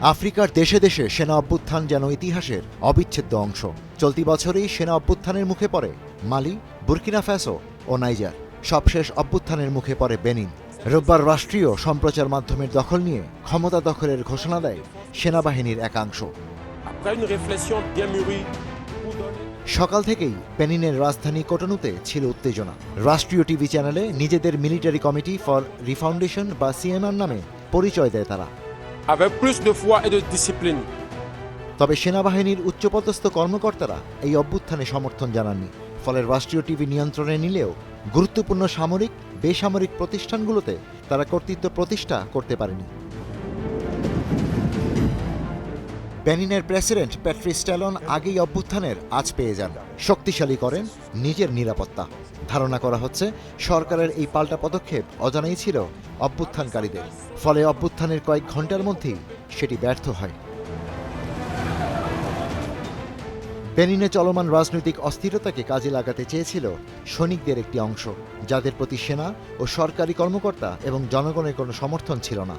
আফ্রিকার দেশে দেশে সেনা অভ্যুত্থান যেন ইতিহাসের অবিচ্ছেদ্য অংশ। চলতি বছরেই সেনা অভ্যুত্থানের মুখে পড়ে মালি, বুর্কিনা ফ্যাসো ও নাইজার। সবশেষ অভ্যুত্থানের মুখে পড়ে বেনিন। রোববার রাষ্ট্রীয় সম্প্রচার মাধ্যমের দখল নিয়ে ক্ষমতা দখলের ঘোষণা দেয় সেনাবাহিনীর একাংশ। সকাল থেকেই বেনিনের রাজধানী কোটোনুতে ছিল উত্তেজনা। রাষ্ট্রীয় টিভি চ্যানেলে নিজেদের মিলিটারি কমিটি ফর রিফাউন্ডেশন বা সিএমআর নামে পরিচয় দেয় তারা। তবে সেনাবাহিনীর উচ্চপদস্থ কর্মকর্তারা এই অভ্যুত্থানে সমর্থন জানাননি। ফলে রাষ্ট্রীয় টিভি নিয়ন্ত্রণে নিলেও গুরুত্বপূর্ণ সামরিক বেসামরিক প্রতিষ্ঠানগুলোতে তারা কর্তৃত্ব প্রতিষ্ঠা করতে পারেনি। বেনিনের প্রেসিডেন্ট প্যাট্রিস ট্যালন আগেই অভ্যুত্থানের আঁচ পেয়ে যান। শক্তিশালী করেন নিজের নিরাপত্তা। ধারণা করা হচ্ছে সরকারের এই পাল্টা পদক্ষেপ অজানাই ছিল অভ্যুত্থানকারীদের। ফলে অভ্যুত্থানের কয়েক ঘন্টার মধ্যেই সেটি ব্যর্থ হয়। বেনিনে চলমান রাজনৈতিক অস্থিরতাকে কাজে লাগাতে চেয়েছিল সৈনিকদের একটি অংশ, যাদের প্রতি সেনা ও সরকারি কর্মকর্তা এবং জনগণের কোনো সমর্থন ছিল না।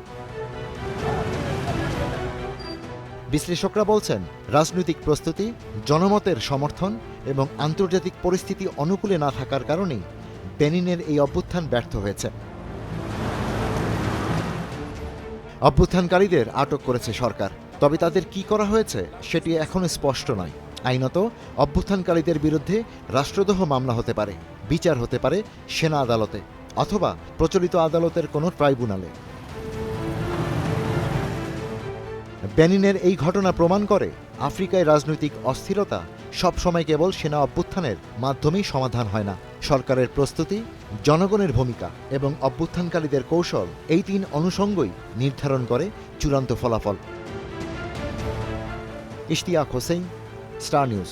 বিশ্লেষকরা বলছেন, রাজনৈতিক প্রস্তুতি, জনমতের সমর্থন এবং আন্তর্জাতিক পরিস্থিতি অনুকূলে না থাকার কারণেই বেনিনের এই অভ্যুত্থান ব্যর্থ হয়েছে। অভ্যুত্থানকারীদের আটক করেছে সরকার, তবে তাদের কি করা হয়েছে সেটি এখনো স্পষ্ট নয়। আইনত অভ্যুত্থানকারীদের বিরুদ্ধে রাষ্ট্রদ্রোহ মামলা হতে পারে, বিচার হতে পারে সেনা আদালতে অথবা প্রচলিত আদালতের কোনো ট্রাইব্যুনালে। বেনিনের এই ঘটনা প্রমাণ করে, আফ্রিকায় রাজনৈতিক অস্থিরতা সবসময় কেবল সেনা অভ্যুত্থানের মাধ্যমেই সমাধান হয় না। সরকারের প্রস্তুতি, জনগণের ভূমিকা এবং অভ্যুত্থানকারীদের কৌশল, এই তিন অনুষঙ্গই নির্ধারণ করে চূড়ান্ত ফলাফল। Ishtiaq Hossain, star news.